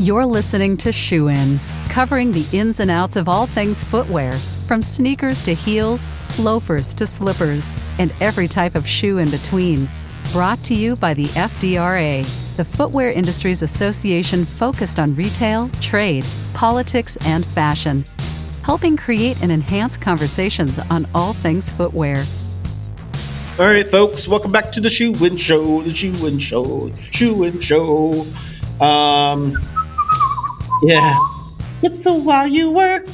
You're listening to Shoe In, covering the ins and outs of all things footwear, from sneakers to heels, loafers to slippers, and every type of shoe in between. Brought to you by the FDRA, the Footwear Industries Association focused on retail, trade, politics, and fashion, helping create and enhance conversations on all things footwear. All right, folks, welcome back to the Shoe In Show, the Shoe In Show, Shoe In Show. Yeah. Whistle while you work.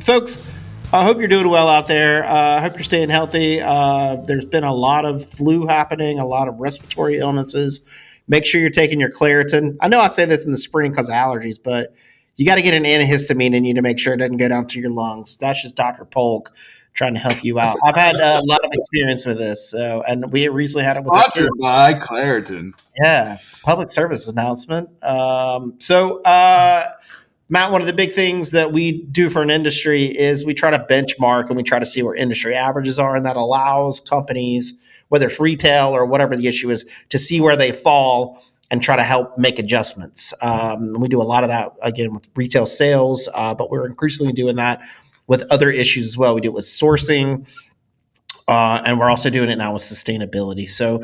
Folks, I hope you're doing well out there. I hope you're staying healthy. There's been a lot of flu happening, a lot of respiratory illnesses. Make sure you're taking your Claritin. I know I say this in the spring because of allergies, but you got to get an antihistamine in you to make sure it doesn't go down to your lungs. That's just Dr. Polk trying to help you out. I've had a lot of experience with this, and we recently had it with sponsored by Claritin. Yeah, public service announcement. Matt, one of the big things that we do for an industry is we try to benchmark and we try to see where industry averages are, and that allows companies, whether it's retail or whatever the issue is, to see where they fall and try to help make adjustments. We do a lot of that, again, with retail sales, but we're increasingly doing that with other issues as well. We do it with sourcing, and we're also doing it now with sustainability. So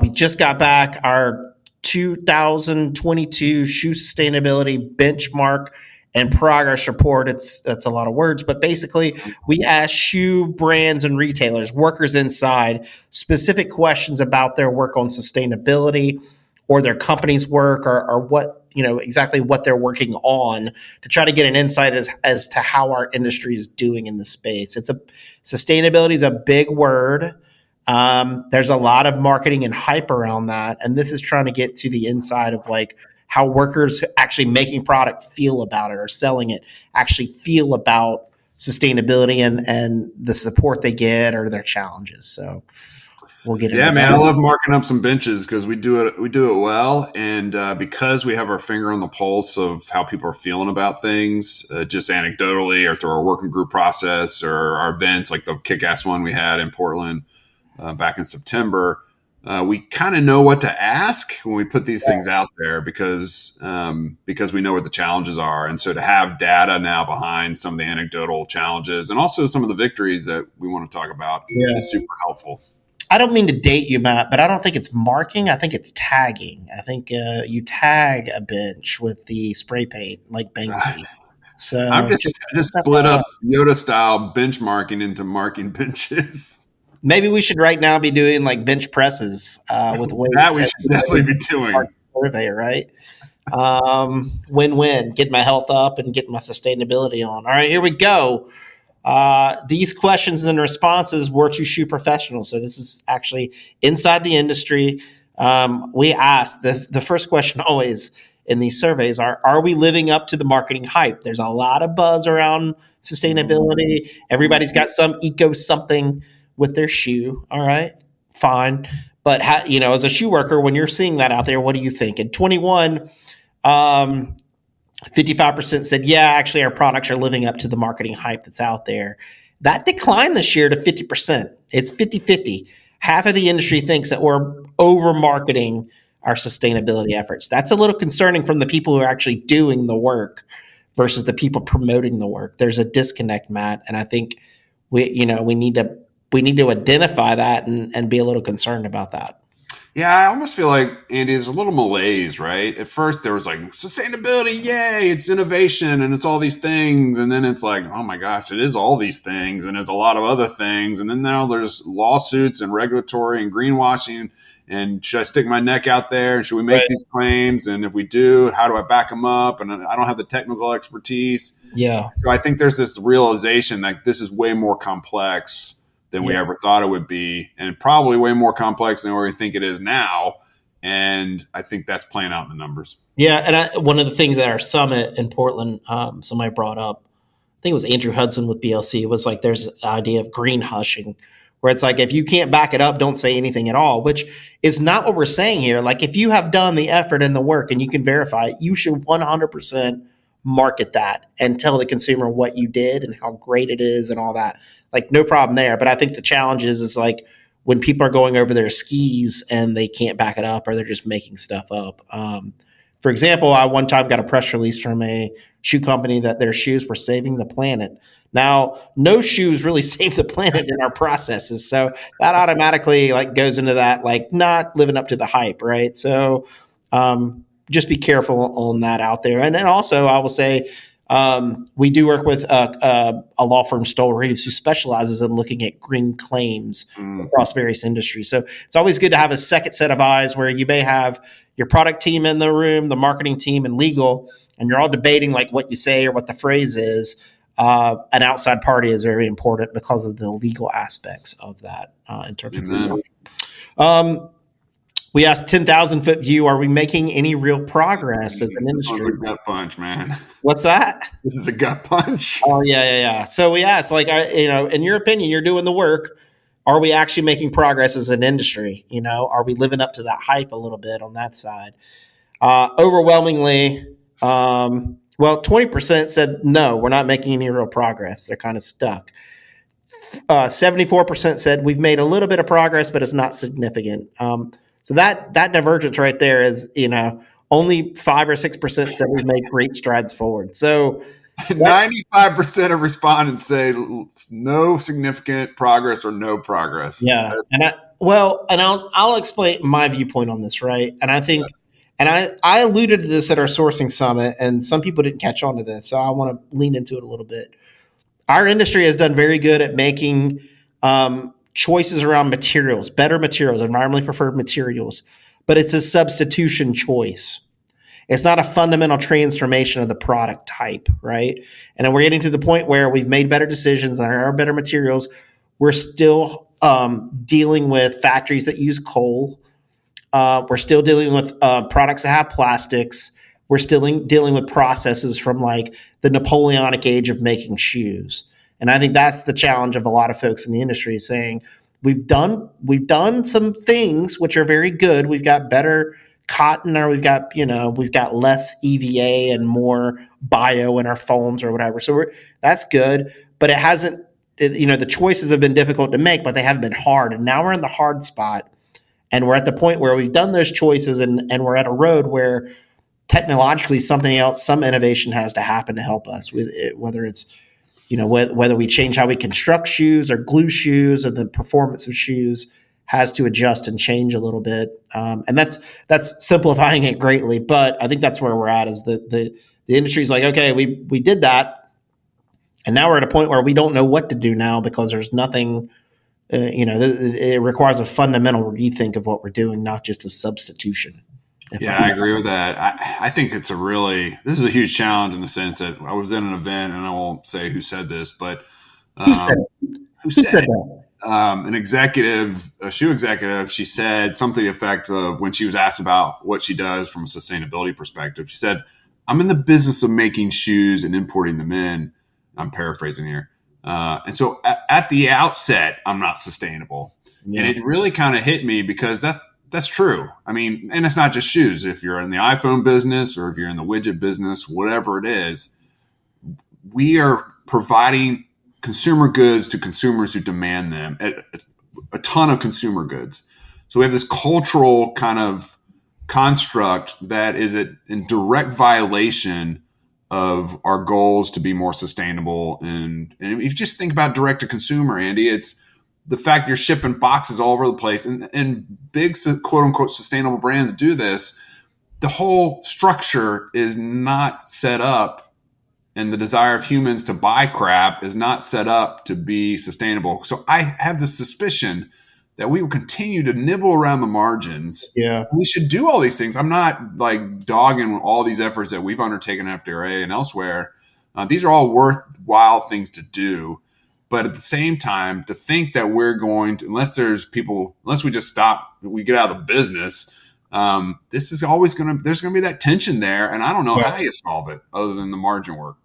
we just got back our 2022 shoe sustainability benchmark and progress report. That's a lot of words, but basically we ask shoe brands and retailers, workers inside, specific questions about their work on sustainability or their company's work or what, exactly what they're working on to try to get an insight as to how our industry is doing in the space. Sustainability is a big word. There's a lot of marketing and hype around that. And this is trying to get to the inside of like how workers actually making product feel about it or selling it actually feel about sustainability and the support they get or their challenges. So we'll get into that. Man, I love marking up some benches because we do it well. And because we have our finger on the pulse of how people are feeling about things, just anecdotally or through our working group process or our events like the kick-ass one we had in Portland back in September, we kind of know what to ask when we put these things out there because we know what the challenges are. And so to have data now behind some of the anecdotal challenges and also some of the victories that we want to talk about is super helpful. I don't mean to date you, Matt, but I don't think it's marking. I think it's tagging. I think you tag a bench with the spray paint like Banksy. So I'm just split up Yoda style benchmarking into marking benches. Maybe we should right now be doing like bench presses with weights. That we should definitely be doing. Survey, right? Win-win. Get my health up and get my sustainability on. All right, here we go. These questions and responses were to shoe professionals. So this is actually inside the industry. We asked the first question always in these surveys are we living up to the marketing hype? There's a lot of buzz around sustainability. Everybody's got some eco something with their shoe. All right, fine. But as a shoe worker, when you're seeing that out there, what do you think? In 21, 55% said, yeah, actually our products are living up to the marketing hype that's out there. That declined this year to 50%. It's 50-50. Half of the industry thinks that we're over-marketing our sustainability efforts. That's a little concerning from the people who are actually doing the work versus the people promoting the work. There's a disconnect, Matt, and I think we need to identify that and be a little concerned about that. Yeah, I almost feel like, Andy, is a little malaise, right? At first, there was like, sustainability, yay, it's innovation, and it's all these things. And then it's like, oh my gosh, it is all these things, and it's a lot of other things. And then now there's lawsuits and regulatory and greenwashing. And should I stick my neck out there? Should we make these claims? And if we do, how do I back them up? And I don't have the technical expertise. Yeah. So I think there's this realization that this is way more complex than we ever thought it would be, and probably way more complex than we think it is now. And I think that's playing out in the numbers. Yeah, and one of the things at our summit in Portland, somebody brought up, I think it was Andrew Hudson with BLC, was like there's the idea of green hushing, where it's like if you can't back it up, don't say anything at all, which is not what we're saying here. Like if you have done the effort and the work and you can verify it, you should 100% market that and tell the consumer what you did and how great it is and all that. Like no problem there. But I think the challenge is like when people are going over their skis and they can't back it up or they're just making stuff up. For example, I one time got a press release from a shoe company that their shoes were saving the planet. Now, no shoes really save the planet in our processes, so that automatically like goes into that like not living up to the hype, right? So just be careful on that out there. And then also, I will say we do work with a law firm, Stoll Reeves, who specializes in looking at green claims across various industries. So it's always good to have a second set of eyes where you may have your product team in the room, the marketing team, and legal, and you're all debating like what you say or what the phrase is. An outside party is very important because of the legal aspects of that in terms of. We asked 10,000-foot view, are we making any real progress as an industry? This was a gut punch, man. What's that? This is a gut punch. Oh, yeah. So we asked, like, in your opinion, you're doing the work. Are we actually making progress as an industry? Are we living up to that hype a little bit on that side? Overwhelmingly, 20% said, no, we're not making any real progress. They're kind of stuck. 74% said we've made a little bit of progress, but it's not significant. So that divergence right there is, only 5 or 6% said we've made great strides forward. So 95% of respondents say no significant progress or no progress. Yeah. I'll explain my viewpoint on this, right? And I think, and I alluded to this at our sourcing summit, and some people didn't catch on to this, so I want to lean into it a little bit. Our industry has done very good at making choices around materials, better materials, environmentally preferred materials, but it's a substitution choice. It's not a fundamental transformation of the product type, right? And then we're getting to the point where we've made better decisions and are better materials. We're still dealing with factories that use coal. We're still dealing with products that have plastics. We're still dealing with processes from like the Napoleonic age of making shoes. And I think that's the challenge of a lot of folks in the industry, saying we've done some things which are very good. We've got better cotton, or we've got less EVA and more bio in our foams or whatever. So that's good, but it hasn't. The choices have been difficult to make, but they haven't been hard. And now we're in the hard spot, and we're at the point where we've done those choices, and we're at a road where technologically something else, some innovation has to happen to help us with it, whether it's whether we change how we construct shoes or glue shoes, or the performance of shoes has to adjust and change a little bit. And that's simplifying it greatly, but I think that's where we're at. Is the industry's like, okay, we did that, and now we're at a point where we don't know what to do now because there's nothing. It requires a fundamental rethink of what we're doing, not just a substitution. Yeah, I agree with that. I think this is a huge challenge in the sense that I was in an event, and I won't say who said this, but who said that? An executive, a shoe executive, she said something to the effect of, when she was asked about what she does from a sustainability perspective, she said, I'm in the business of making shoes and importing them in. I'm paraphrasing here. And so at the outset, I'm not sustainable. Yeah. And it really kind of hit me because that's true. I mean, and it's not just shoes. If you're in the iPhone business or if you're in the widget business, whatever it is, we are providing consumer goods to consumers who demand them, a ton of consumer goods. So we have this cultural kind of construct that is in direct violation of our goals to be more sustainable. And if you just think about direct to consumer, Andy, it's the fact you're shipping boxes all over the place, and big quote unquote sustainable brands do this. The whole structure is not set up, and the desire of humans to buy crap is not set up to be sustainable. So I have the suspicion that we will continue to nibble around the margins. Yeah. We should do all these things. I'm not like dogging all these efforts that we've undertaken at FDRA and elsewhere. These are all worthwhile things to do. But at the same time, to think that we're going to, unless we just stop, we get out of the business, this is always there's going to be that tension there. And I don't know how you solve it other than the margin work.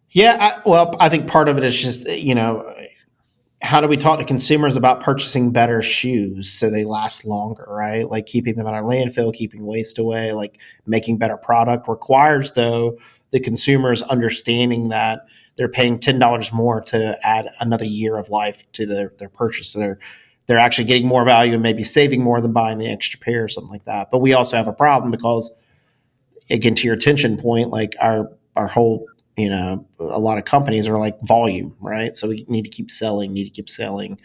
Yeah. I think part of it is just, how do we talk to consumers about purchasing better shoes so they last longer, right? Like keeping them in our landfill, keeping waste away, like making better product requires, though, the consumers understanding that they're paying $10 more to add another year of life to their purchase. So they're actually getting more value and maybe saving more than buying the extra pair or something like that. But we also have a problem because, again, to your attention point, like our whole, a lot of companies are like volume, right? So we need to keep selling.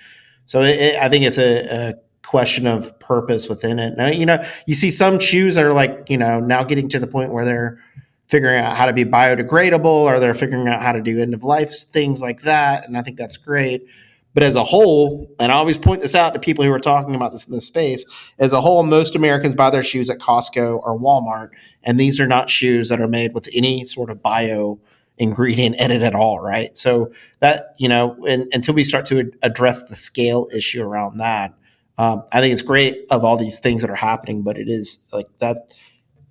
So I think it's a question of purpose within it. Now, you see some shoes that are like, now getting to the point where they're figuring out how to be biodegradable, or they're figuring out how to do end of life things like that. And I think that's great. But as a whole, and I always point this out to people who are talking about this in this space, as a whole, most Americans buy their shoes at Costco or Walmart, and these are not shoes that are made with any sort of bio ingredient in it at all, right? So that, until we start to address the scale issue around that, I think it's great of all these things that are happening, but it is like that,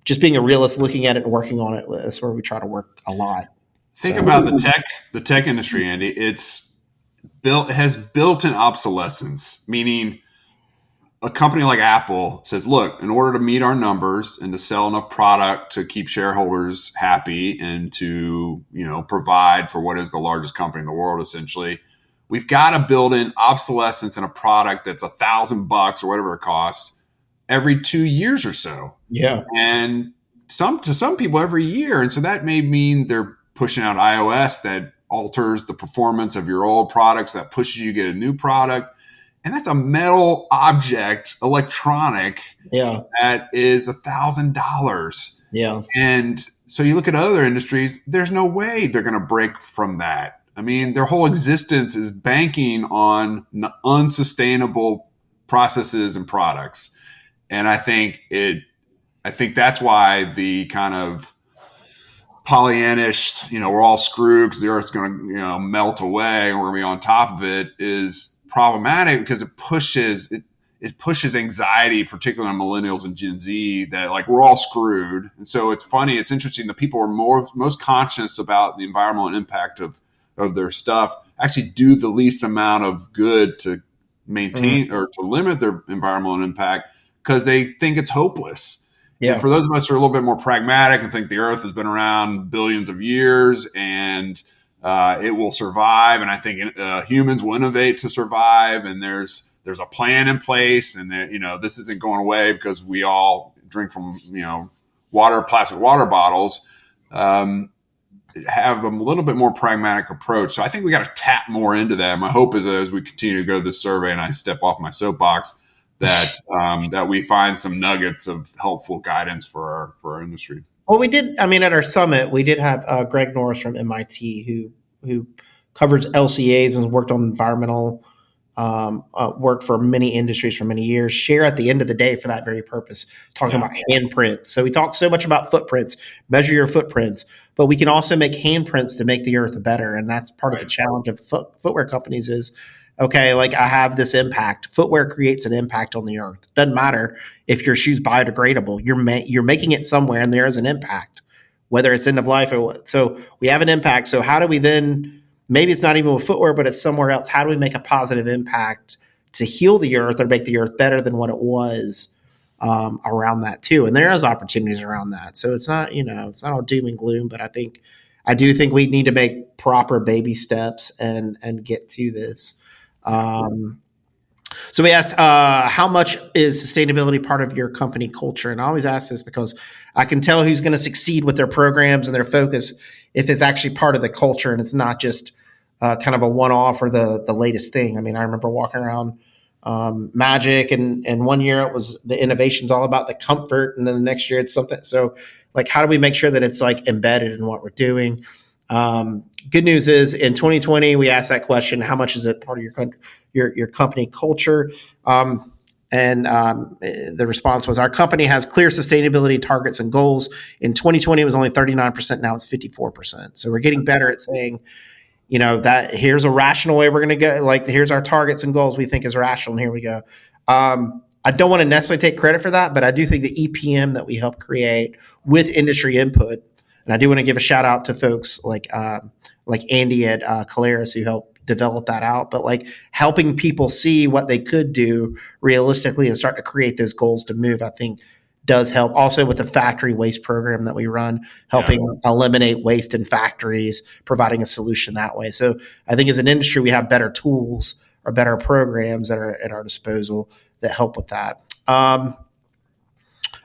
just being a realist, looking at it and working on it, that's where we try to work a lot. Think about the tech industry, Andy. It has built-in obsolescence, meaning a company like Apple says, look, in order to meet our numbers and to sell enough product to keep shareholders happy and to, provide for what is the largest company in the world, essentially, we've got to build in obsolescence in a product that's $1,000 or whatever it costs every 2 years or so. Yeah. And to some people every year. And so that may mean they're pushing out iOS that alters the performance of your old products, that pushes you to get a new product. And that's a metal object, electronic, that is $1,000. Yeah. And so you look at other industries, there's no way they're going to break from that. I mean, their whole existence is banking on unsustainable processes and products. And I think that's why the kind of Pollyannish, we're all screwed because the Earth's going to, melt away and we're going to be on top of it, is problematic because it pushes anxiety, particularly on millennials and Gen Z, that like we're all screwed. And so it's funny, it's interesting. The people who are most conscious about the environmental impact of their stuff actually do the least amount of good to maintain or to limit their environmental impact because they think it's hopeless. Yeah. And for those of us who are a little bit more pragmatic and think the Earth has been around billions of years and it will survive, and I think humans will innovate to survive, and there's a plan in place, and this isn't going away because we all drink from plastic water bottles. Have a little bit more pragmatic approach. So I think we got to tap more into that. My hope is that as we continue to go this survey and I step off my soapbox, that we find some nuggets of helpful guidance for our industry. Well, we did. I mean, at our summit, we did have Greg Norris from MIT who covers LCAs and has worked on environmental work for many industries for many years, share at the end of the day for that very purpose, talking about handprints. So we talk so much about footprints, measure your footprints, but we can also make handprints to make the earth better. And that's part of the challenge of footwear companies is, okay, like I have this impact. Footwear creates an impact on the earth. Doesn't matter if your shoe's biodegradable. You're making it somewhere and there is an impact, whether it's end of life or what. So we have an impact. So how do we then, maybe it's not even with footwear, but it's somewhere else. How do we make a positive impact to heal the earth or make the earth better than what it was around that too? And there is opportunities around that. So it's not, it's not all doom and gloom, but I do think we need to make proper baby steps and get to this. So we asked, how much is sustainability part of your company culture? And I always ask this because I can tell who's going to succeed with their programs and their focus if it's actually part of the culture and it's not just kind of a one-off or the latest thing. I mean, I remember walking around Magic and one year it was the innovation's all about the comfort, and then the next year it's something. So like, how do we make sure that it's like embedded in what we're doing? Good news is in 2020, we asked that question, how much is it part of your company culture? The response was, our company has clear sustainability targets and goals. In 2020, it was only 39%. Now it's 54%. So we're getting better at saying, that here's a rational way we're going to go. Like, here's our targets and goals we think is rational. And here we go. I don't want to necessarily take credit for that, but I do think the EPM that we helped create with industry input, and I do want to give a shout out to folks like Andy at Caleres who helped develop that out, but like helping people see what they could do realistically and start to create those goals to move, I think does help. Also with the factory waste program that we run, helping eliminate waste in factories, providing a solution that way. So I think as an industry, we have better tools better programs that are at our disposal that help with that.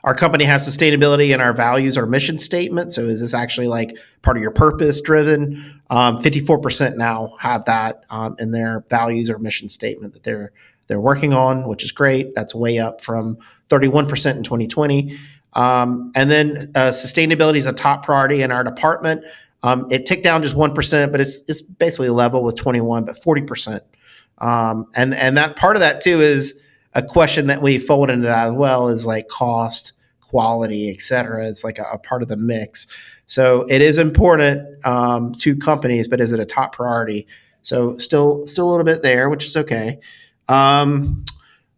Our company has sustainability in our values, our mission statement. So is this actually like part of your purpose driven? 54% now have that in their values or mission statement that they're working on, which is great. That's way up from 31% in 2020. And then sustainability is a top priority in our department. It ticked down just 1%, but it's basically level with 21, but 40%. And that part of that too is a question that we fold into that as well, is like cost, quality, et cetera. It's like a part of the mix. So it is important to companies, but is it a top priority? So still a little bit there, which is okay.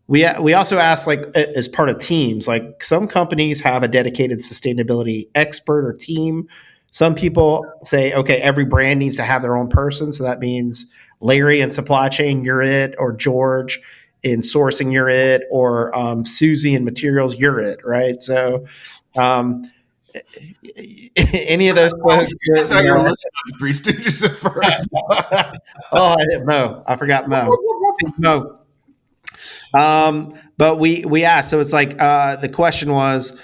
We also ask, like, as part of teams, like some companies have a dedicated sustainability expert or team. Some people say, okay, every brand needs to have their own person. So that means Larry in supply chain, you're it, or George in sourcing, you're it, or Susie in materials, you're it, right? So any of those folks. I thought you were listening to the Three Stooges at first. Oh, I did Mo. I forgot Mo. Mo. But we asked, so it's like the question was,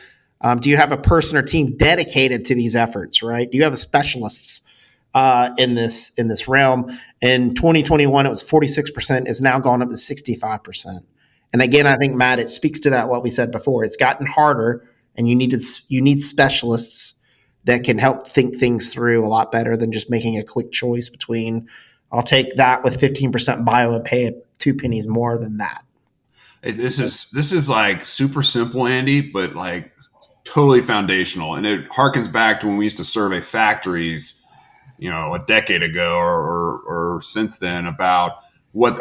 do you have a person or team dedicated to these efforts, right? Do you have specialists in this realm? In 2021, it was 46%. It's now gone up to 65%. And again, I think, Matt, it speaks to that what we said before. It's gotten harder, and you need specialists that can help think things through a lot better than just making a quick choice between, I'll take that with 15% bio and pay it 2 pennies more than that. This is like super simple, Andy, but like totally foundational. And it harkens back to when we used to survey factories, a decade ago or since then, about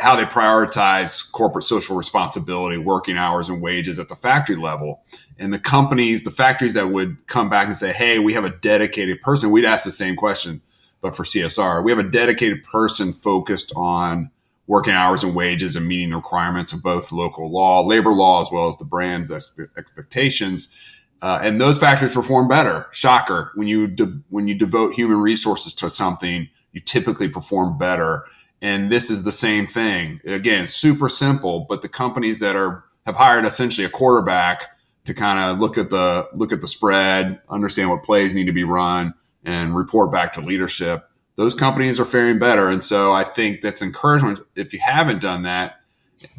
how they prioritize corporate social responsibility, working hours and wages at the factory level. And the factories that would come back and say, hey, we have a dedicated person, we'd ask the same question, but for CSR. We have a dedicated person focused on working hours and wages and meeting the requirements of both local law, labor law, as well as the brand's expectations. And those factories perform better. Shocker. When you devote human resources to something, you typically perform better. And this is the same thing. Again, super simple, but the companies that have hired essentially a quarterback to kind of look at the spread, understand what plays need to be run, and report back to leadership, those companies are faring better. And so I think that's encouragement. If you haven't done that,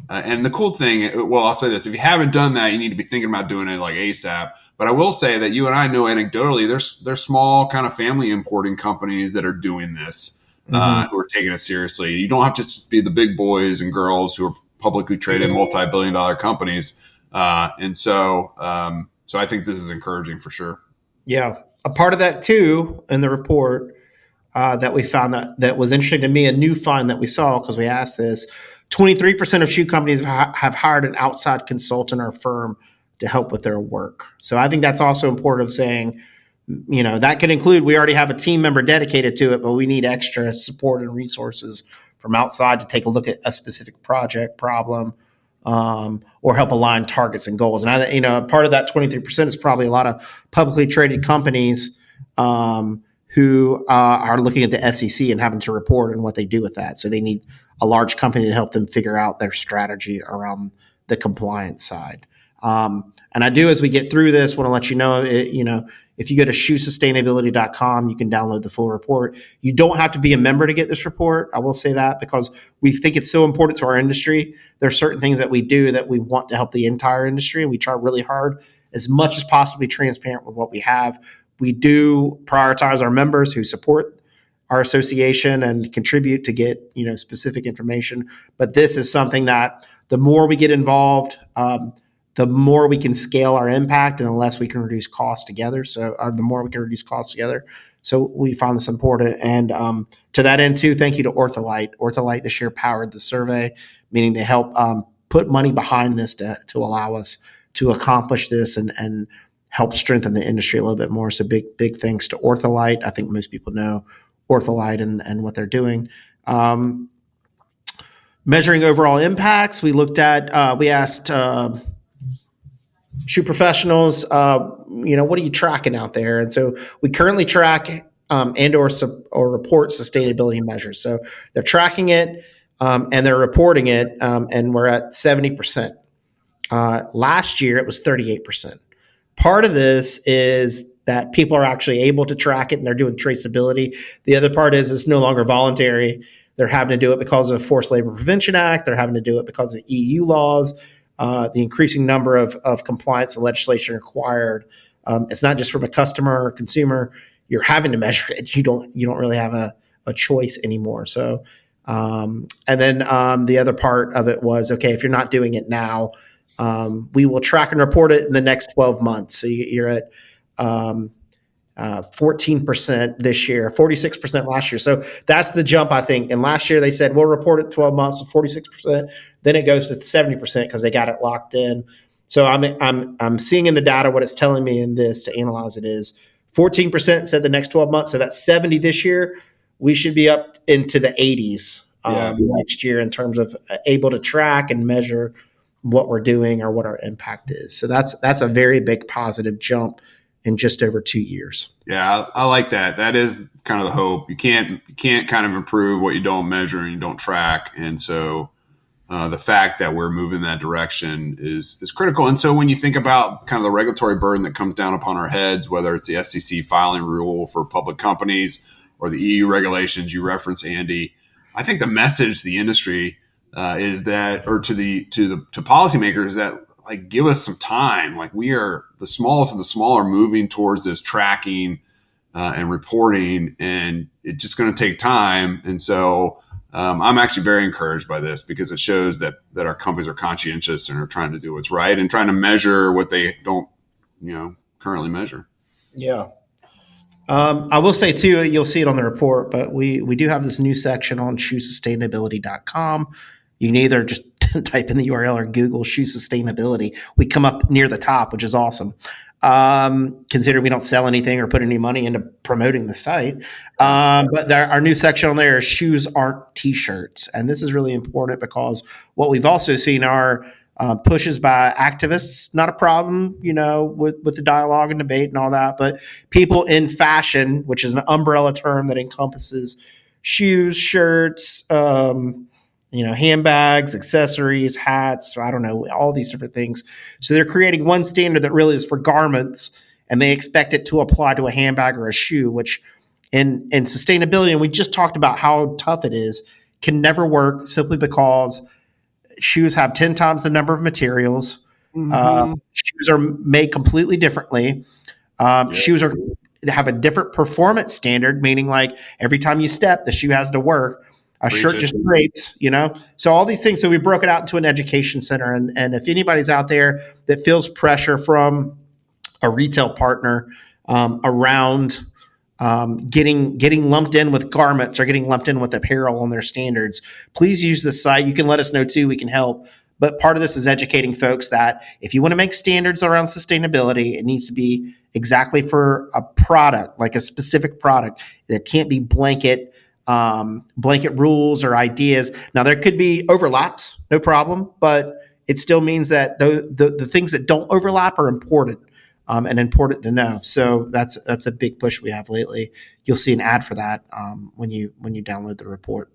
and the cool thing, well, I'll say this, if you haven't done that, you need to be thinking about doing it like ASAP. But I will say that you and I know anecdotally, there's small kind of family importing companies that are doing this, who are taking it seriously. You don't have to just be the big boys and girls who are publicly traded multi-billion-dollar companies. And so I think this is encouraging for sure. Yeah. A part of that too, in the report, that we found that was interesting to me, a new find that we saw because we asked this, 23% of shoe companies have hired an outside consultant or firm to help with their work. So I think that's also important of saying, that could include, we already have a team member dedicated to it, but we need extra support and resources from outside to take a look at a specific project, problem, or help align targets and goals. And part of that 23% is probably a lot of publicly traded companies who are looking at the SEC and having to report on what they do with that. So they need a large company to help them figure out their strategy around the compliance side. And I do, as we get through this, want to let you know, if you go to shoesustainability.com, you can download the full report. You don't have to be a member to get this report. I will say that because we think it's so important to our industry. There are certain things that we do that we want to help the entire industry. And we try really hard, as much as possible, to be transparent with what we have. We do prioritize our members who support our association and contribute to get specific information. But this is something that the more we get involved, the more we can scale our impact, and the less we can reduce costs together. So the more we can reduce costs together. So we found this important. And to that end too, thank you to Ortholite. Ortholite this year powered the survey, meaning they help put money behind this to allow us to accomplish this and help strengthen the industry a little bit more. So big thanks to Ortholite. I think most people know Ortholite and what they're doing. Measuring overall impacts, we asked shoe professionals, what are you tracking out there? And so we currently track and or report sustainability measures. So they're tracking it. and they're reporting it, and we're at 70%. Last year, it was 38%. Part of this is that people are actually able to track it and they're doing traceability. The other part is it's no longer voluntary. They're having to do it because of Forced Labor Prevention Act. They're having to do it because of EU laws, the increasing number of compliance and legislation required. It's not just from a customer or consumer. You're having to measure it. You don't really have a choice anymore. So, and then the other part of it was, okay, if you're not doing it now, we will track and report it in the next 12 months. So you're at 14% this year, 46% last year. So that's the jump, I think. And last year they said we'll report it in 12 months with 46%. Then it goes to 70% because they got it locked in. So I'm seeing in the data what it's telling me in this to analyze it is 14% said the next 12 months. So that's 70 this year. We should be up into the 80s next year in terms of able to track and measure what we're doing or what our impact is. So that's a very big positive jump in just over 2 years. Yeah, I like that. That is kind of the hope. You can't kind of improve what you don't measure and you don't track. And so the fact that we're moving that direction is critical. And so when you think about kind of the regulatory burden that comes down upon our heads, whether it's the SEC filing rule for public companies or the EU regulations you reference, Andy, I think the message to the industry is that, or to policymakers, that like give us some time. Like we are the smallest of the small are moving towards this tracking and reporting, and it's just going to take time. And so I'm actually very encouraged by this because it shows that our companies are conscientious and are trying to do what's right and trying to measure what they don't, currently measure. Yeah. I will say too, you'll see it on the report, but we do have this new section on shoesustainability.com. You can either just type in the URL or Google shoe sustainability. We come up near the top, which is awesome. Consider we don't sell anything or put any money into promoting the site. But our new section on there is shoes aren't t-shirts. And this is really important because what we've also seen are pushes by activists, not a problem, with the dialogue and debate and all that, but people in fashion, which is an umbrella term that encompasses shoes, shirts, handbags, accessories, hats, I don't know, all these different things. So they're creating one standard that really is for garments, and they expect it to apply to a handbag or a shoe, which in sustainability, and we just talked about how tough it is, can never work simply because shoes have 10 times the number of materials. Mm-hmm. Shoes are made completely differently. Shoes have a different performance standard, meaning like every time you step, the shoe has to work. A shirt just scrapes, So all these things. So we broke it out into an education center. And if anybody's out there that feels pressure from a retail partner around getting lumped in with garments or getting lumped in with apparel on their standards, please use this site. You can let us know too. We can help. But part of this is educating folks that if you want to make standards around sustainability, it needs to be exactly for a product, like a specific product. There can't be blanket rules or ideas. Now there could be overlaps, no problem, but it still means that the things that don't overlap are important and important to know. So that's a big push we have lately. You'll see an ad for that when you download the report.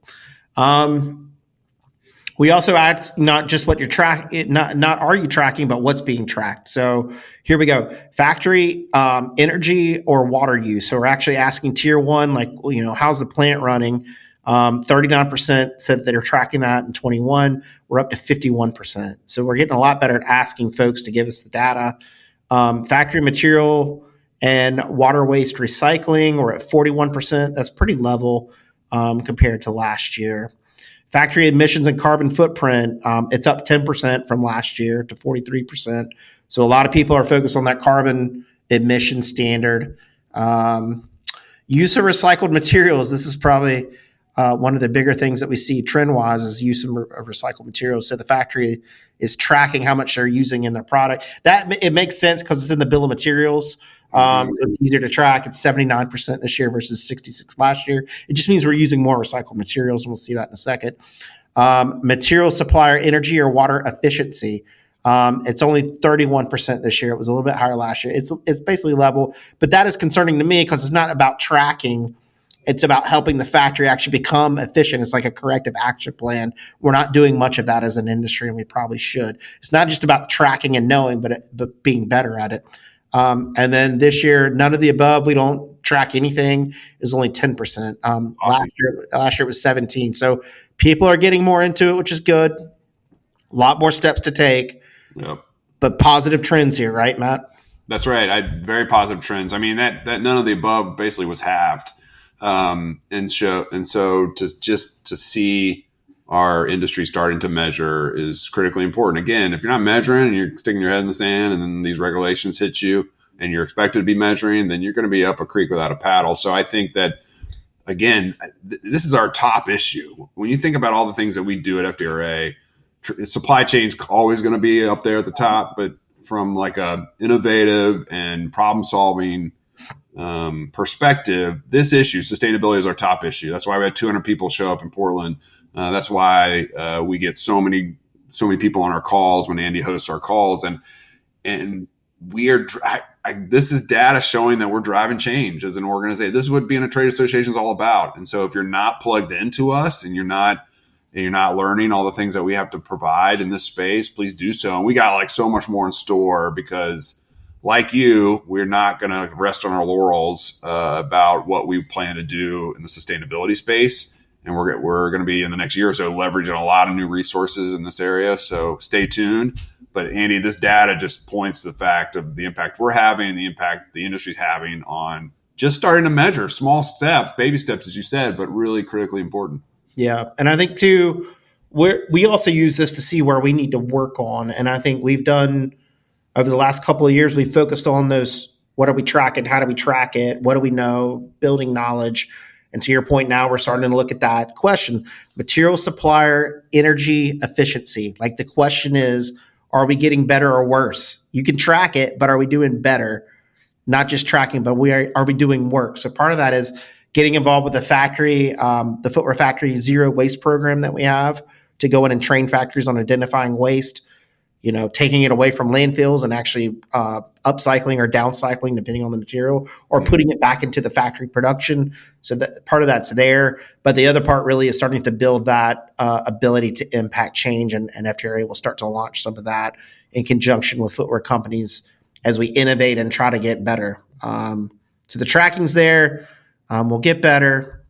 We also add not just what you're tracking, not are you tracking, but what's being tracked. So here we go. Factory energy or water use. So we're actually asking tier one, like, how's the plant running? 39% said that they're tracking that in 21. We're up to 51%. So we're getting a lot better at asking folks to give us the data. Factory material and water waste recycling, we're at 41%. That's pretty level compared to last year. Factory emissions and carbon footprint, it's up 10% from last year to 43%. So a lot of people are focused on that carbon emission standard. Use of recycled materials. This is probably one of the bigger things that we see trend-wise is use of recycled materials. So the factory is tracking how much they're using in their product. That it makes sense because it's in the bill of materials. So it's easier to track. It's 79% this year versus 66% last year. It just means we're using more recycled materials, and we'll see that in a second. Material supplier energy or water efficiency. It's only 31% this year. It was a little bit higher last year. It's basically level, but that is concerning to me because it's not about tracking. It's about helping the factory actually become efficient. It's like a corrective action plan. We're not doing much of that as an industry, and we probably should. It's not just about tracking and knowing, but being better at it. And then this year, none of the above. We don't track anything. Is only 10%. Awesome. Last year it was 17. So people are getting more into it, which is good. A lot more steps to take. Yep. But positive trends here, right, Matt? That's right. Very positive trends. I mean, that none of the above basically was halved. And so to see our industry starting to measure is critically important. Again, if you're not measuring and you're sticking your head in the sand and then these regulations hit you and you're expected to be measuring, then you're going to be up a creek without a paddle. So I think that, again, this is our top issue. When you think about all the things that we do at FDRA, supply chain's always going to be up there at the top, but from like a innovative and problem solving perspective, this issue, sustainability, is our top issue. That's why we had 200 people show up in Portland. That's why we get so many people on our calls when Andy hosts our calls, and we are. This is data showing that we're driving change as an organization. This is what being a trade association is all about. And so, if you're not plugged into us and you're not learning all the things that we have to provide in this space, please do so. And we got like so much more in store because, like you, we're not going to rest on our laurels about what we plan to do in the sustainability space. And we're going to be in the next year or so leveraging a lot of new resources in this area. So stay tuned. But Andy, this data just points to the fact of the impact we're having and the impact the industry's having on just starting to measure small steps, baby steps, as you said, but really critically important. Yeah. And I think too, we also use this to see where we need to work on. And I think we've done over the last couple of years, we've focused on those. What are we tracking? How do we track it? What do we know? Building knowledge. And to your point, now we're starting to look at that question: material supplier energy efficiency. Like the question is, are we getting better or worse? You can track it, but are we doing better? Not just tracking, but are we doing work? So part of that is getting involved with the factory, the Footwear Factory Zero Waste program that we have to go in and train factories on identifying waste, taking it away from landfills and actually upcycling or downcycling, depending on the material, or putting it back into the factory production. So that part of that's there. But the other part really is starting to build that ability to impact change. And FDRA will start to launch some of that in conjunction with footwear companies as we innovate and try to get better. So the tracking's there. We'll get better.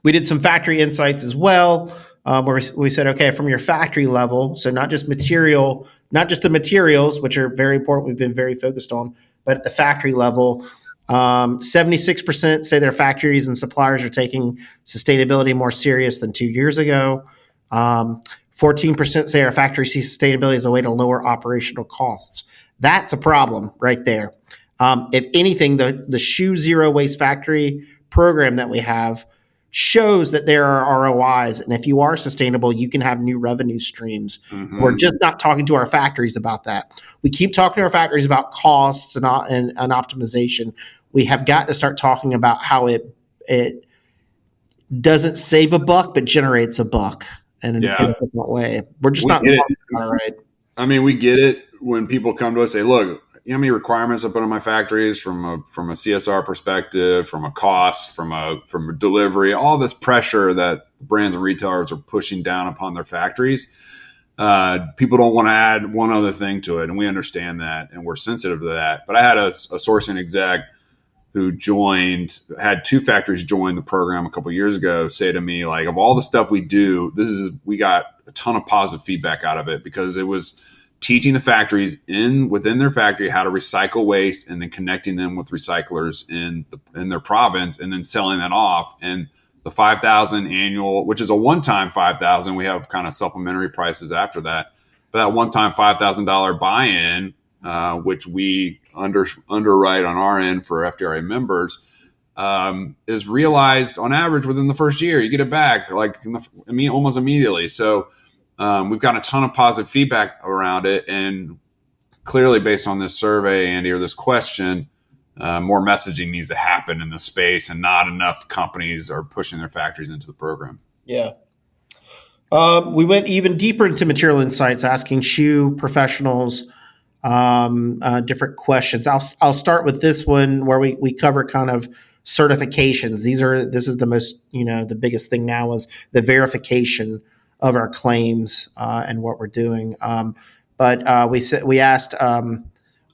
We did some factory insights as well. Where we said, okay, from your factory level, so not just the materials, which are very important, we've been very focused on, but at the factory level, 76% say their factories and suppliers are taking sustainability more serious than 2 years ago. 14% say our factory sees sustainability as a way to lower operational costs. That's a problem right there. If anything, the Shoe Zero Waste Factory program that we have shows that there are ROIs. And if you are sustainable, you can have new revenue streams. Mm-hmm. We're just not talking to our factories about that. We keep talking to our factories about costs and optimization. We have got to start talking about how it doesn't save a buck, but generates a buck in a different way. We're just not talking about it right. I mean, we get it when people come to us and say, look, you know how many requirements I put on my factories from a CSR perspective, from a cost, from a delivery, all this pressure that brands and retailers are pushing down upon their factories. People don't want to add one other thing to it, and we understand that, and we're sensitive to that. But I had a sourcing exec who had 2 factories join the program a couple of years ago, say to me, like, of all the stuff we do, we got a ton of positive feedback out of it because it was teaching the factories within their factory how to recycle waste and then connecting them with recyclers in their province and then selling that off. And the 5,000 annual, which is a one-time 5,000, we have kind of supplementary prices after that. But that one-time $5,000 buy-in, which we underwrite on our end for FDRA members, is realized on average within the first year. You get it back like almost immediately. So we've got a ton of positive feedback around it, and clearly based on this survey, Andy, or this question, more messaging needs to happen in the space, and not enough companies are pushing their factories into the program. Yeah. We went even deeper into material insights, asking shoe professionals different questions. I'll start with this one where we cover kind of certifications. This is the most, the biggest thing now is the verification of our claims and what we're doing. But we asked.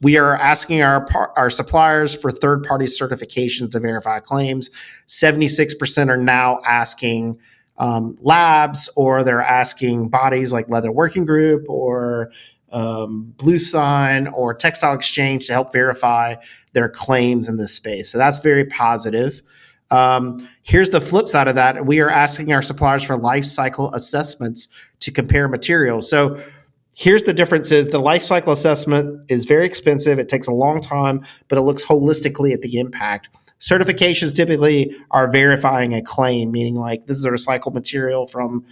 We are asking our suppliers for third-party certifications to verify claims. 76% are now asking labs, or they're asking bodies like Leather Working Group or Blue Sign or Textile Exchange to help verify their claims in this space. So that's very positive. Here's the flip side of that. We are asking our suppliers for life cycle assessments to compare materials. So here's the difference: is the life cycle assessment is very expensive. It takes a long time, but it looks holistically at the impact. Certifications typically are verifying a claim, meaning like this is a recycled material from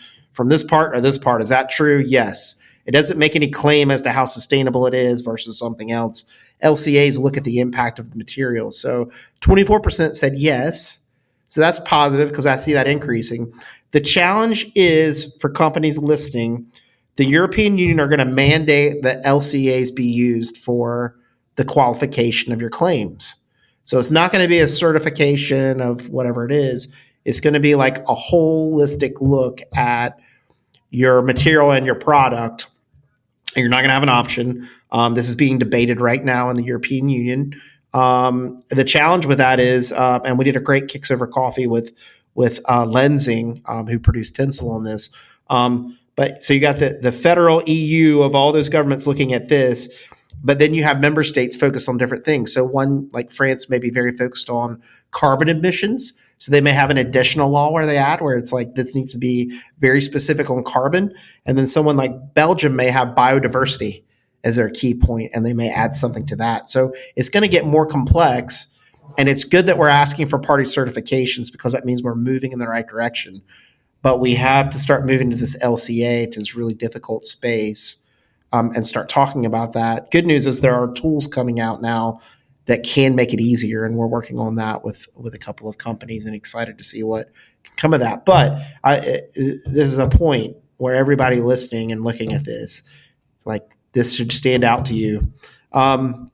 this part or this part. Is that true? Yes. It doesn't make any claim as to how sustainable it is versus something else. LCAs look at the impact of the material. So 24% said yes. So that's positive because I see that increasing. The challenge is for companies listening, the European Union are going to mandate that LCAs be used for the qualification of your claims. So it's not going to be a certification of whatever it is. It's going to be like a holistic look at your material and your product. And you're not going to have an option. This is being debated right now in the European Union. The challenge with that is, and we did a great Kicks Over Coffee with Lensing, who produced Tinsel on this. But so you got the federal EU of all those governments looking at this, but then you have member states focused on different things. So one, like France, may be very focused on carbon emissions. So they may have an additional law where they add where it's like this needs to be very specific on carbon. And then someone like Belgium may have biodiversity as their key point, and they may add something to that. So it's going to get more complex. And it's good that we're asking for party certifications because that means we're moving in the right direction. But we have to start moving to this LCA, to this really difficult space, and start talking about that. Good news is there are tools coming out now that can make it easier, and we're working on that with a couple of companies, and excited to see what can come of that. But this is a point where everybody listening and looking at this, like this should stand out to you. And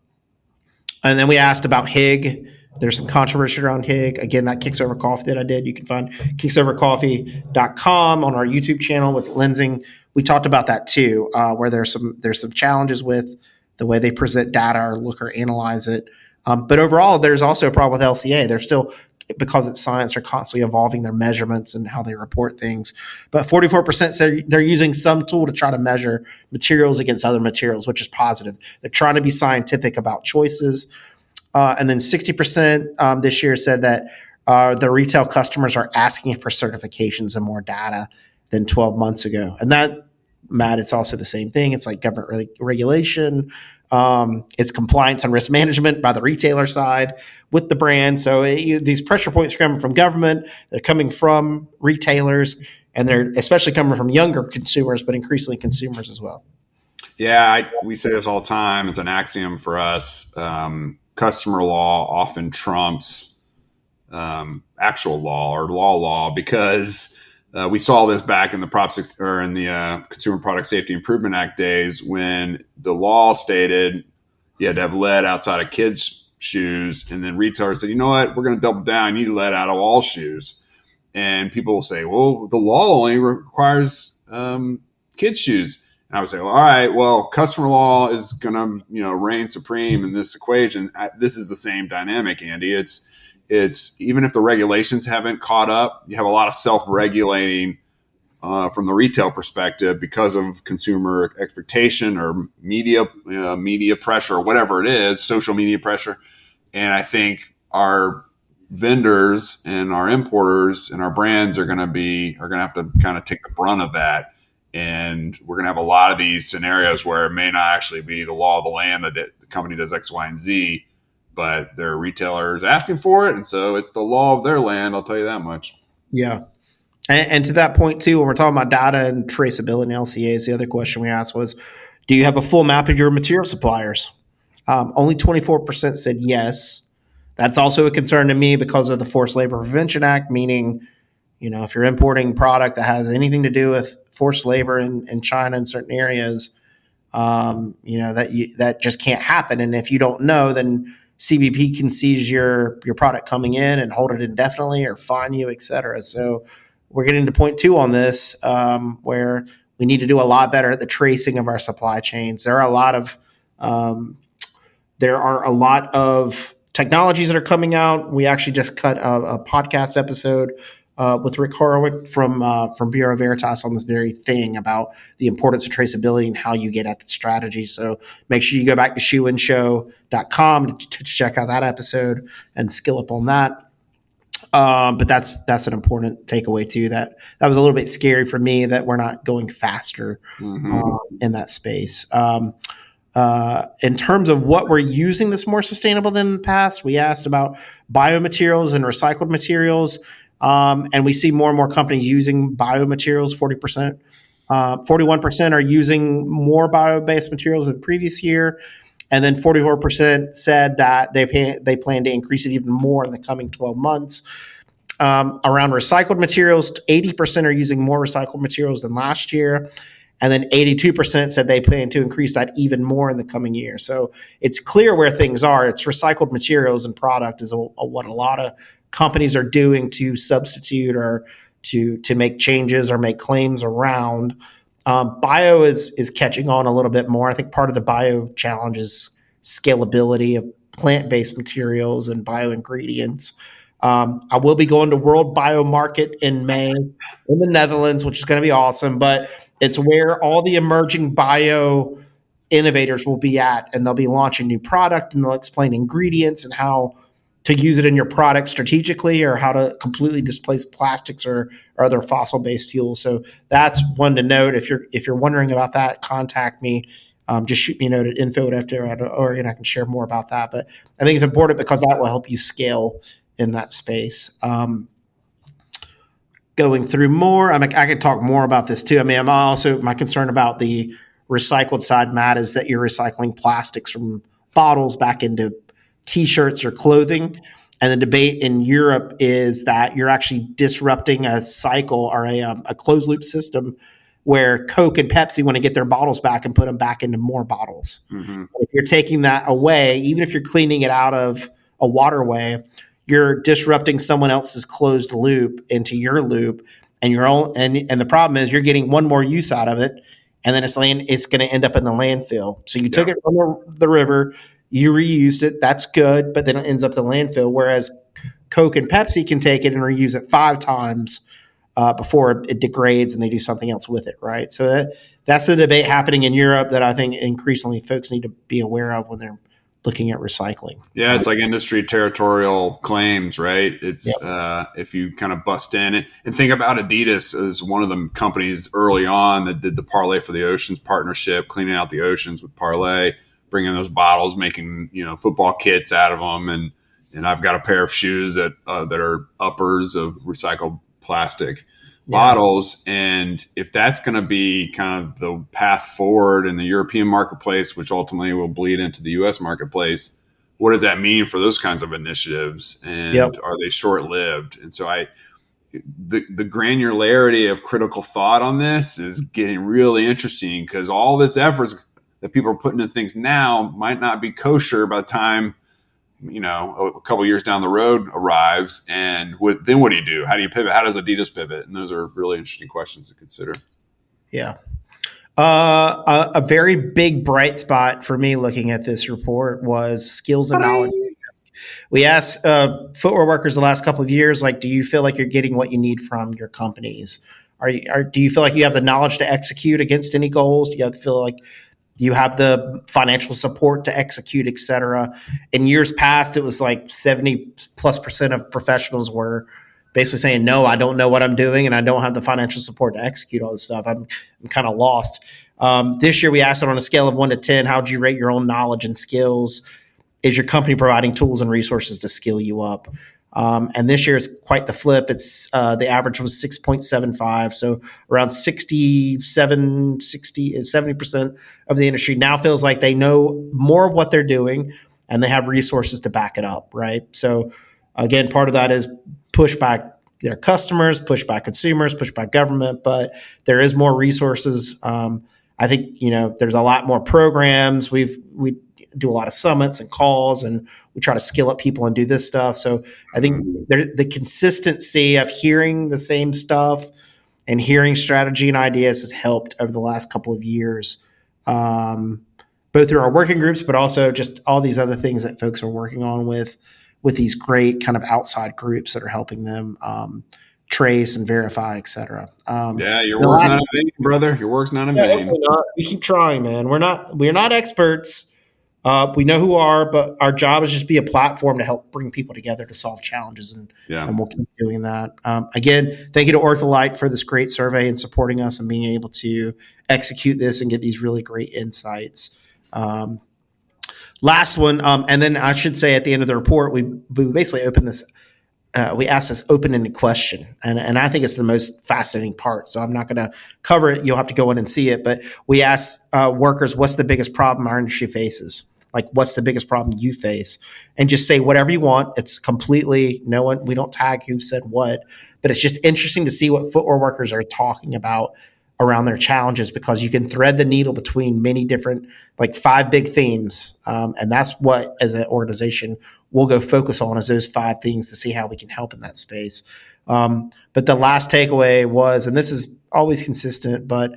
then we asked about HIG. There's some controversy around HIG. Again, that Kicks Over Coffee that I did, you can find kicksovercoffee.com on our YouTube channel with Lensing. We talked about that too, where there's some challenges with the way they present data or look or analyze it. But overall, there's also a problem with LCA. They're still, because it's science, are constantly evolving their measurements and how they report things. But 44% said they're using some tool to try to measure materials against other materials, which is positive. They're trying to be scientific about choices. And then 60% this year said that the retail customers are asking for certifications and more data than 12 months ago. And that, Matt, it's also the same thing. It's like government regulation. It's compliance and risk management by the retailer side with the brand. So these pressure points are coming from government. They're coming from retailers, and they're especially coming from younger consumers, but increasingly consumers as well. Yeah, we say this all the time. It's an axiom for us. Customer law often trumps actual law or law because we saw this back in the Consumer Product Safety Improvement Act days when the law stated you had to have lead outside of kids' shoes, and then retailers said, you know what, we're going to double down. You need lead out of all shoes. And people will say, well, the law only requires kids' shoes. And I would say, well, all right, well, customer law is going to, reign supreme in this equation. This is the same dynamic, Andy. It's even if the regulations haven't caught up, you have a lot of self-regulating from the retail perspective because of consumer expectation or media pressure or whatever it is, social media pressure. And I think our vendors and our importers and our brands are going to have to kind of take the brunt of that. And we're going to have a lot of these scenarios where it may not actually be the law of the land that the company does X, Y, and Z, but their retailers asking for it. And so it's the law of their land. I'll tell you that much. Yeah. And to that point too, when we're talking about data and traceability and LCAs, the other question we asked was, do you have a full map of your material suppliers? Only 24% said yes. That's also a concern to me because of the Forced Labor Prevention Act, meaning, if you're importing product that has anything to do with forced labor in China in certain areas, that just can't happen. And if you don't know, then CBP can seize your product coming in and hold it indefinitely or fine you, et cetera. So we're getting to point two on this, where we need to do a lot better at the tracing of our supply chains. There are a lot of technologies that are coming out. We actually just cut a podcast episode with Rick Horowitz from Bureau Veritas on this very thing about the importance of traceability and how you get at the strategy. So make sure you go back to shoeinshow.com to check out that episode and skill up on that. But that's an important takeaway too. That was a little bit scary for me that we're not going faster in that space. In terms of what we're using that's more sustainable than the past, we asked about biomaterials and recycled materials. And we see more and more companies using biomaterials. 41% are using more bio-based materials than previous year. And then 44% said that they plan to increase it even more in the coming 12 months. Around recycled materials, 80% are using more recycled materials than last year. And then 82% said they plan to increase that even more in the coming year. So it's clear where things are. It's recycled materials and product is what a lot of companies are doing to substitute or to make changes or make claims around. Bio is catching on a little bit more. I think part of the bio challenge is scalability of plant-based materials and bio ingredients. I will be going to World Bio Market in May in the Netherlands, which is going to be awesome. But it's where all the emerging bio innovators will be at, and they'll be launching new product, and they'll explain ingredients and how to use it in your product strategically, or how to completely displace plastics or other fossil-based fuels. So that's one to note. If you're wondering about that, contact me. Just shoot me a note at info@or I can share more about that. But I think it's important because that will help you scale in that space. Going through more, I could talk more about this too. I'm also, my concern about the recycled side, Matt, is that you're recycling plastics from bottles back into T-shirts or clothing. And the debate in Europe is that you're actually disrupting a cycle or a closed loop system where Coke and Pepsi want to get their bottles back and put them back into more bottles. Mm-hmm. If you're taking that away, even if you're cleaning it out of a waterway, you're disrupting someone else's closed loop into your loop, and and the problem is you're getting one more use out of it, and then it's going to end up in the landfill. So you took it from the river, you reused it, that's good, but then it ends up in the landfill. Whereas Coke and Pepsi can take it and reuse it 5 times before it degrades and they do something else with it, right? So that's the debate happening in Europe that I think increasingly folks need to be aware of when they're looking at recycling. Yeah, it's like industry territorial claims, right? It's if you kind of bust in it and think about Adidas as one of the companies early on that did the Parlay for the Oceans partnership, cleaning out the oceans with Parlay, bringing those bottles, making football kits out of them, and I've got a pair of shoes that are uppers of recycled plastic bottles. And if that's going to be kind of the path forward in the European marketplace, which ultimately will bleed into the US marketplace, what does that mean for those kinds of initiatives? And are they short-lived? And so the granularity of critical thought on this is getting really interesting, because all this efforts that people are putting into things now might not be kosher by the time a couple of years down the road arrives. And then what do you do? How do you pivot? How does Adidas pivot? And those are really interesting questions to consider. Yeah. A very big bright spot for me looking at this report was skills and knowledge. We asked footwear workers the last couple of years, do you feel like you're getting what you need from your companies? Do you feel like you have the knowledge to execute against any goals? Do you feel like you have the financial support to execute, et cetera? In years past, it was like 70+% of professionals were basically saying, no, I don't know what I'm doing, and I don't have the financial support to execute all this stuff. I'm kind of lost. This year, we asked it on a scale of 1 to 10, how would you rate your own knowledge and skills? Is your company providing tools and resources to skill you up? And this year is quite the flip. It's the average was 6.75. So around 70% of the industry now feels like they know more of what they're doing and they have resources to back it up, right? So again, part of that is push back their customers, push back consumers, push back government, but there is more resources I think, there's a lot more programs. We do a lot of summits and calls, and we try to skill up people and do this stuff. So I think the consistency of hearing the same stuff and hearing strategy and ideas has helped over the last couple of years, both through our working groups, but also just all these other things that folks are working on with these great kind of outside groups that are helping them trace and verify, et cetera. Your work's not in vain, brother. Your work's not in vain. We keep trying, man. We're not experts. We know who we are, but our job is just be a platform to help bring people together to solve challenges, and we'll keep doing that. Again, thank you to Ortholite for this great survey and supporting us and being able to execute this and get these really great insights. Last one, and then I should say at the end of the report, we basically open this. We asked this open-ended question, and I think it's the most fascinating part. So I'm not going to cover it. You'll have to go in and see it. But we asked workers, what's the biggest problem our industry faces? Like, what's the biggest problem you face? And just say whatever you want. It's completely we don't tag who said what, but it's just interesting to see what footwear workers are talking about around their challenges, because you can thread the needle between many different, like 5 big themes. And that's what, as an organization, we'll go focus on, is those 5 things to see how we can help in that space. But the last takeaway was, and this is always consistent, but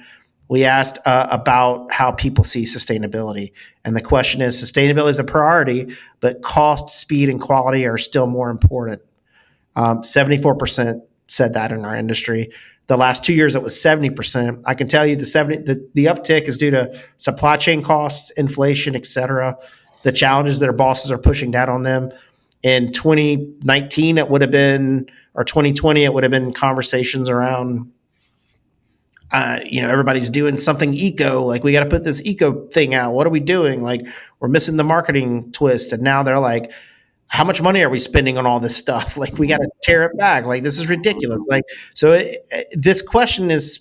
we asked about how people see sustainability. And the question is, sustainability is a priority, but cost, speed, and quality are still more important. 74% said that in our industry. The last 2 years, it was 70%. I can tell you the uptick is due to supply chain costs, inflation, et cetera, the challenges that our bosses are pushing down on them. In 2019, it would have been, or 2020, it would have been conversations around, everybody's doing something eco, like we got to put this eco thing out. What are we doing? Like, we're missing the marketing twist. And now they're like, how much money are we spending on all this stuff? Like, we got to tear it back. Like, this is ridiculous. Like, so this question is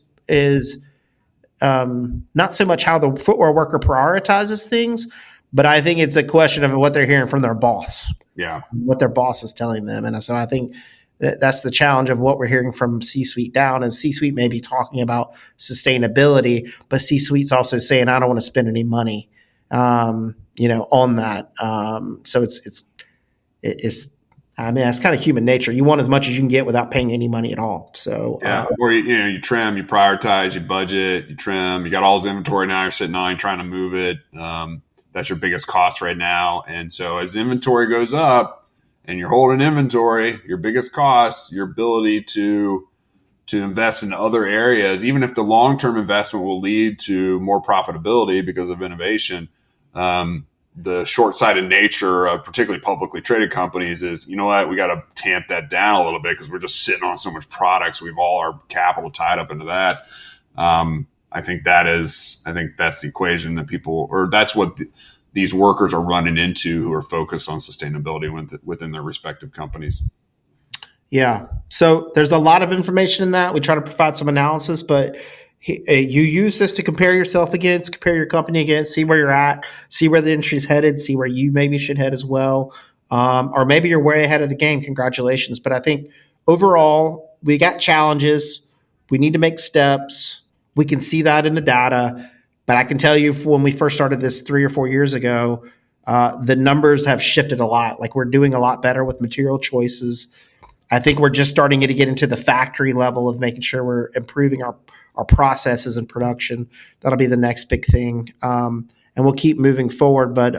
not so much how the footwear worker prioritizes things, but I think it's a question of what they're hearing from their boss. Yeah. What their boss is telling them. And so I think that's the challenge of what we're hearing from C-suite down, is C-suite may be talking about sustainability, but C-suite's also saying, I don't want to spend any money, on that. So it's that's kind of human nature. You want as much as you can get without paying any money at all. So or you trim, you prioritize, you budget, you trim. You got all this inventory now. You're sitting on, you're trying to move it. That's your biggest cost right now. And so as inventory goes up and you're holding inventory, your biggest cost, your ability to invest in other areas, even if the long-term investment will lead to more profitability because of innovation. The short-sighted nature of particularly publicly traded companies is, we got to tamp that down a little bit because we're just sitting on so much products. We've all our capital tied up into that. I think that's the equation that people, or that's what these workers are running into who are focused on sustainability within their respective companies. Yeah. So there's a lot of information in that. We try to provide some analysis, but you use this to compare yourself against, compare your company against, see where you're at, see where the industry's headed, see where you maybe should head as well. Or maybe you're way ahead of the game. Congratulations. But I think overall, we got challenges. We need to make steps. We can see that in the data. But I can tell you, when we first started this 3 or 4 years ago, the numbers have shifted a lot. Like, we're doing a lot better with material choices. I think we're just starting to get into the factory level of making sure we're improving our processes and production. That'll be the next big thing. And we'll keep moving forward. But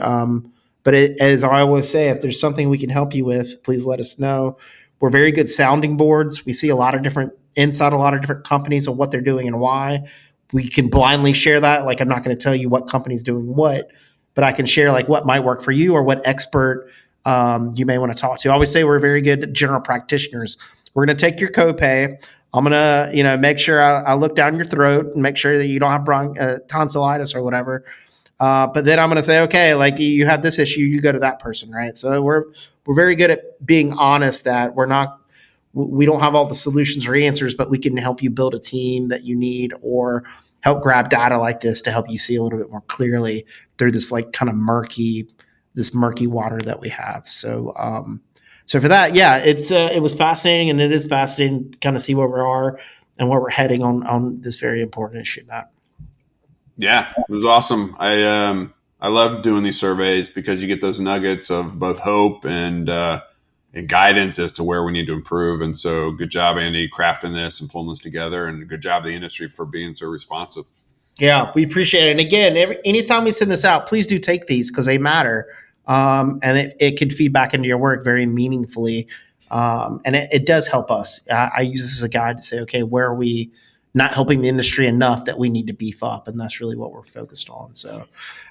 as I always say, if there's something we can help you with, please let us know. We're very good sounding boards. We see a lot of different companies and what they're doing and why. We can blindly share that. Like, I'm not going to tell you what company's doing what, but I can share like what might work for you or what expert you may want to talk to. I always say we're very good general practitioners. We're going to take your copay. I'm going to, make sure I look down your throat and make sure that you don't have tonsillitis or whatever. But then I'm going to say, okay, like, you have this issue, you go to that person, right? So we're very good at being honest that we don't have all the solutions or answers, but we can help you build a team that you need, or help grab data like this to help you see a little bit more clearly through this like kind of murky water that we have. So for that, yeah, it was fascinating, and it is fascinating to kind of see where we are and where we're heading on this very important issue, Matt. Yeah, it was awesome. I love doing these surveys because you get those nuggets of both hope and guidance as to where we need to improve. And so, good job, Andy, crafting this and pulling this together, and good job the industry for being so responsive. Yeah, we appreciate it. And again, anytime we send this out, please do take these because they matter. And it can feed back into your work very meaningfully. And it does help us. I use this as a guide to say, okay, where are we not helping the industry enough that we need to beef up? And that's really what we're focused on. So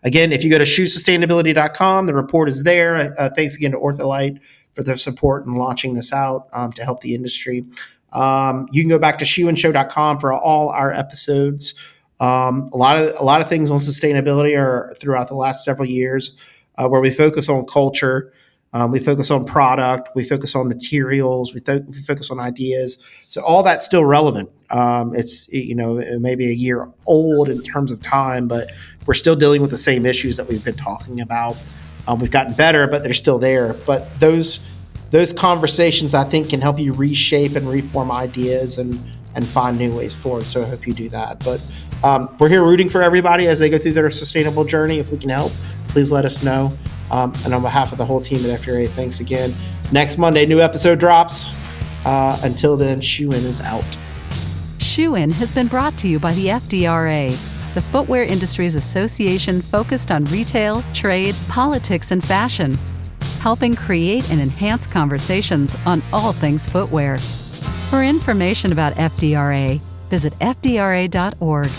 again, if you go to shoesustainability.com, the report is there. Thanks again to Ortholite for their support in launching this out to help the industry. You can go back to shoeandshow.com for all our episodes. A lot of things on sustainability are throughout the last several years where we focus on culture, we focus on product, we focus on materials, we focus on ideas. So all that's still relevant. It's it may be a year old in terms of time, but we're still dealing with the same issues that we've been talking about. We've gotten better, but they're still there. But those conversations, I think, can help you reshape and reform ideas and find new ways forward. So I hope you do that. But we're here rooting for everybody as they go through their sustainable journey. If we can help, please let us know. And on behalf of the whole team at FDRA, thanks again. Next Monday, new episode drops. Until then, Shoe In is out. Shoe In has been brought to you by the FDRA, the Footwear Industries Association focused on retail, trade, politics, and fashion, helping create and enhance conversations on all things footwear. For information about FDRA, visit fdra.org.